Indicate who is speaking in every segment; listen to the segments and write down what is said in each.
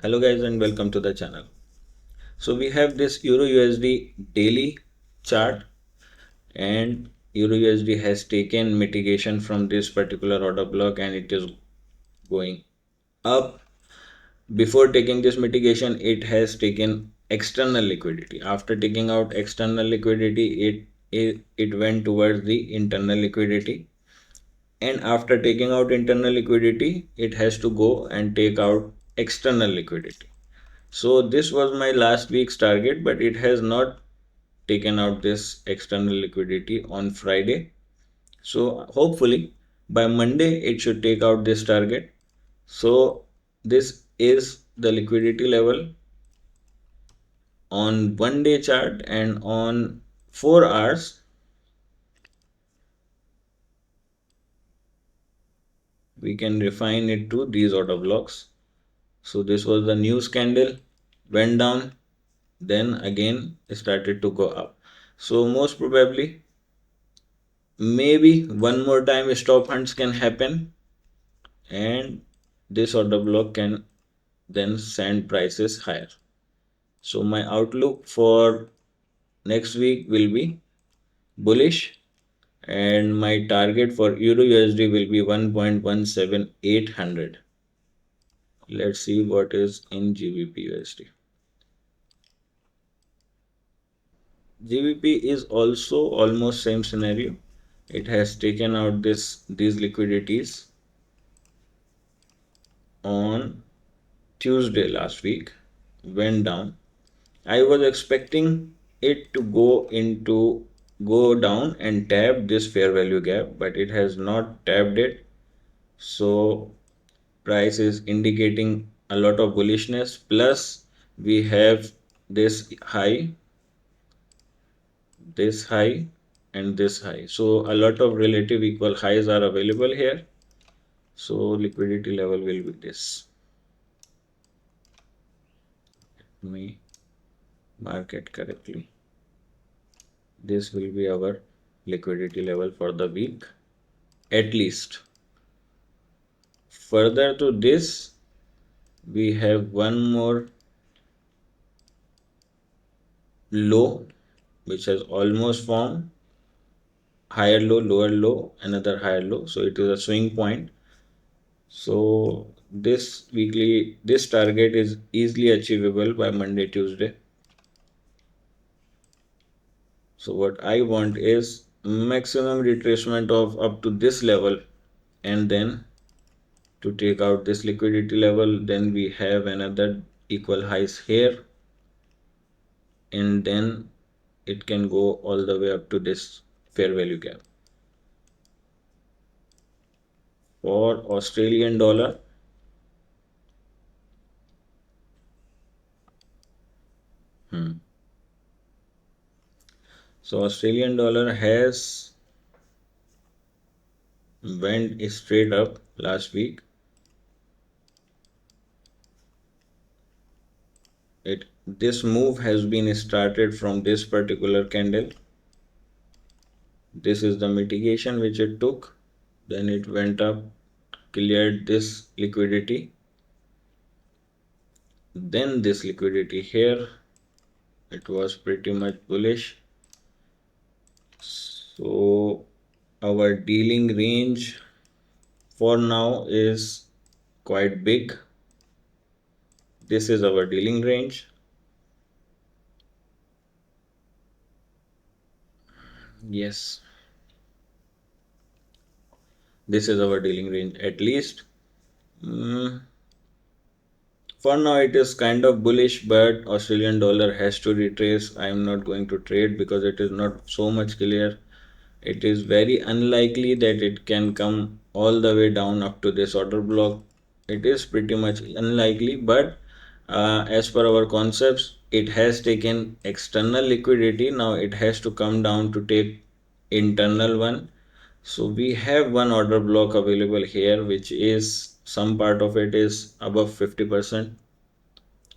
Speaker 1: Hello guys and welcome to the channel. So we have this EURUSD daily chart, and EURUSD has taken mitigation from this particular order block and it is going up. Before taking this mitigation, it has taken external liquidity. After taking out external liquidity, it went towards the internal liquidity, and after taking out internal liquidity, it has to go and take out external liquidity. So this was my last week's target, but it has not taken out this external liquidity on Friday. So hopefully by Monday it should take out this target. So this is the liquidity level on 1 day chart, and on 4 hours we can refine it to these order blocks. So this was the news candle, went down, then again started to go up. So most probably maybe one more time stop hunts can happen, and this order block can then send prices higher. So my outlook for next week will be bullish, and my target for Euro USD will be 1.17800. Let's see what is in GBP USD. GBP is also almost same scenario. It has taken out these liquidities on Tuesday last week, went down. I was expecting it to go down and tap this fair value gap, but it has not tapped it. So price is indicating a lot of bullishness. Plus we have this high, this high, and this high. So a lot of relative equal highs are available here. So liquidity level will be this. Let me mark it correctly. This will be our liquidity level for the week, at least. Further to this, we have one more low which has almost formed, higher low, lower low, another higher low. So it is a swing point. So this target is easily achievable by Monday, Tuesday. So what I want is maximum retracement of up to this level, and then to take out this liquidity level. Then we have another equal highs here, and then it can go all the way up to this fair value gap. For Australian dollar, so Australian dollar has went straight up last week. This move has been started from this particular candle. This is the mitigation which it took. Then it went up, cleared this liquidity. Then this liquidity here, it was pretty much bullish. So our dealing range for now is quite big. This is our dealing range. Yes, this is our dealing range at least. For now it is kind of bullish, but Australian dollar has to retrace. I am not going to trade because it is not so much clear. It is very unlikely that it can come all the way down up to this order block. It is pretty much unlikely, but as per our concepts, it has taken external liquidity. Now it has to come down to take internal one. So we have one order block available here, which is some part of it is above 50%,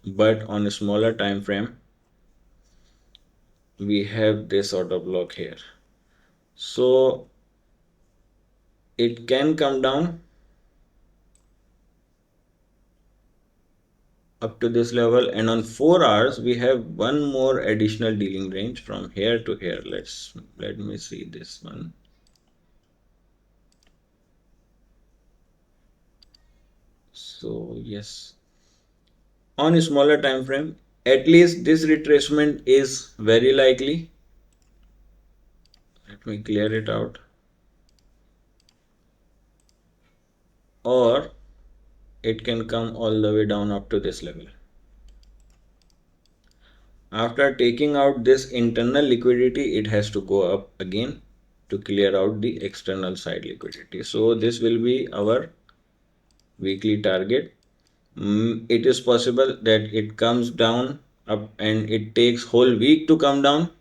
Speaker 1: but on a smaller time frame we have this order block here. So it can come down, up to this level, and on 4 hours we have one more additional dealing range from here to here. Let me see this one. So yes, on a smaller time frame, at least this retracement is very likely. Let me clear it out. Or it can come all the way down up to this level. After taking out this internal liquidity, it has to go up again to clear out the external side liquidity. So this will be our weekly target. It is possible that it comes down up and it takes whole week to come down,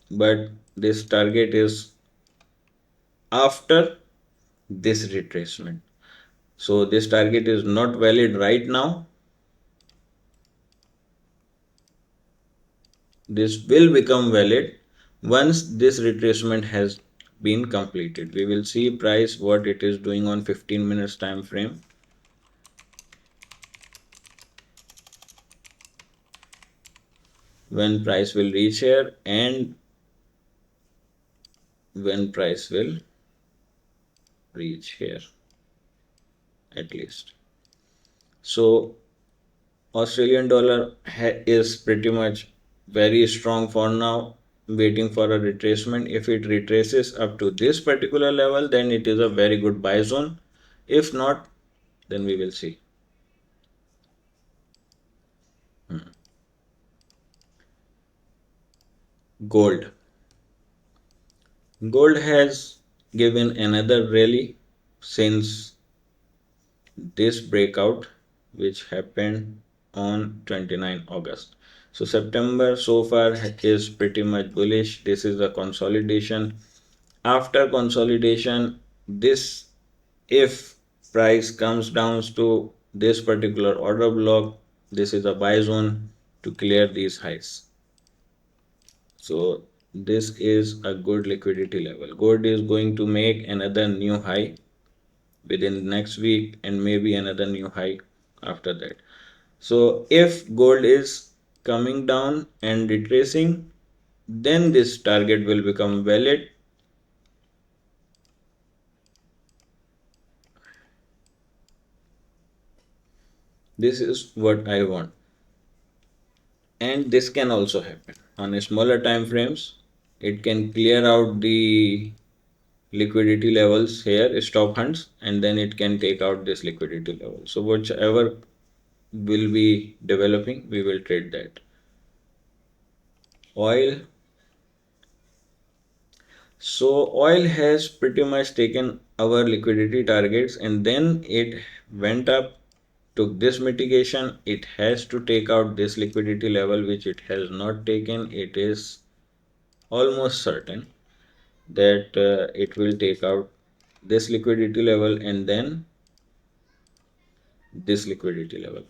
Speaker 1: but this target is after this retracement. So this target is not valid right now. This will become valid once this retracement has been completed. We will see price what it is doing on 15 minutes time frame. When price will reach here and when price will reach here at least. So Australian dollar is pretty much very strong for now, waiting for a retracement. If it retraces up to this particular level, then it is a very good buy zone. If not, then we will see. Gold. Gold has given another rally since this breakout which happened on 29 August. So September so far is pretty much bullish. This is a consolidation. After consolidation, this, if price comes down to this particular order block, this is a buy zone to clear these highs. So this is a good liquidity level. Gold is going to make another new high within next week and maybe another new high after that. So if gold is coming down and retracing, then this target will become valid. This is what I want. And this can also happen on a smaller time frames. It can clear out the liquidity levels here, stop hunts, and then it can take out this liquidity level. So whichever will be developing, we will trade that. Oil. So oil has pretty much taken our liquidity targets and then it went up, took this mitigation. It has to take out this liquidity level which it has not taken. It is almost certain that it will take out this liquidity level and then this liquidity level.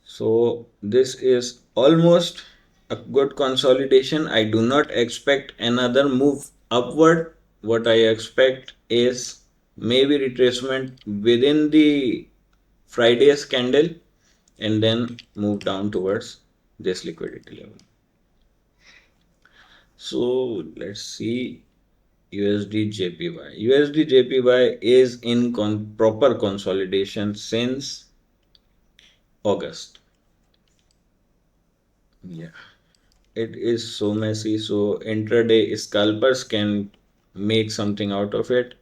Speaker 1: So this is almost a good consolidation. I do not expect another move upward. What I expect is maybe retracement within the Friday's candle and then move down towards this liquidity level. So let's see USDJPY. USDJPY is in proper consolidation since August. Yeah, it is so messy. So intraday scalpers can make something out of it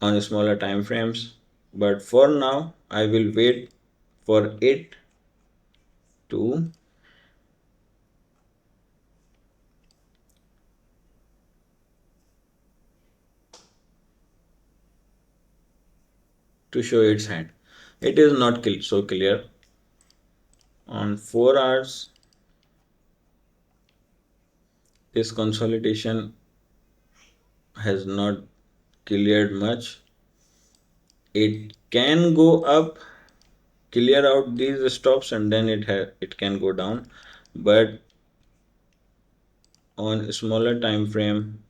Speaker 1: on smaller time frames. But for now, I will wait for it to show its hand. It is not so clear. On 4 hours, this consolidation has not cleared much. It can go up, clear out these stops, and then it can go down. But on a smaller time frame,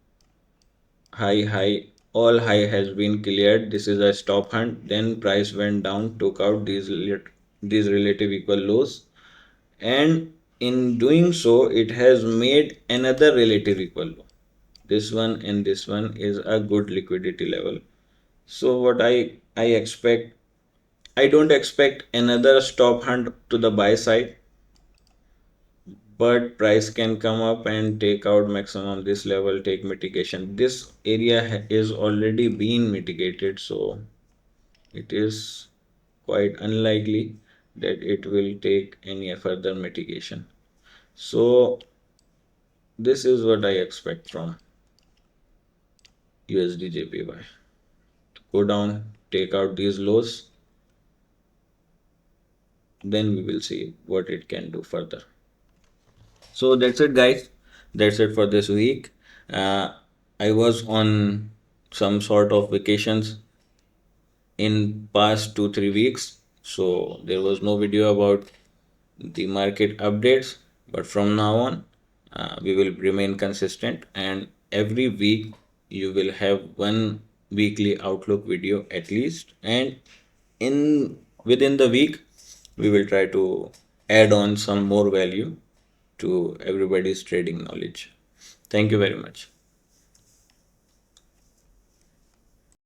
Speaker 1: high all high has been cleared. This is a stop hunt. Then price went down, took out these relative equal lows, and in doing so it has made another relative equal low. This one and this one is a good liquidity level. So what I expect, I don't expect another stop hunt to the buy side, but price can come up and take out maximum this level, take mitigation. This area is already been mitigated, so it is quite unlikely that it will take any further mitigation. So this is what I expect from USDJPY. Go down, take out these lows, then we will see what it can do further. So that's it, guys. That's it for this week. I was on some sort of vacations in past 2-3 weeks, so there was no video about the market updates. But from now on, we will remain consistent, and every week you will have one weekly outlook video at least, and in within the week we will try to add on some more value to everybody's trading knowledge. Thank you very much.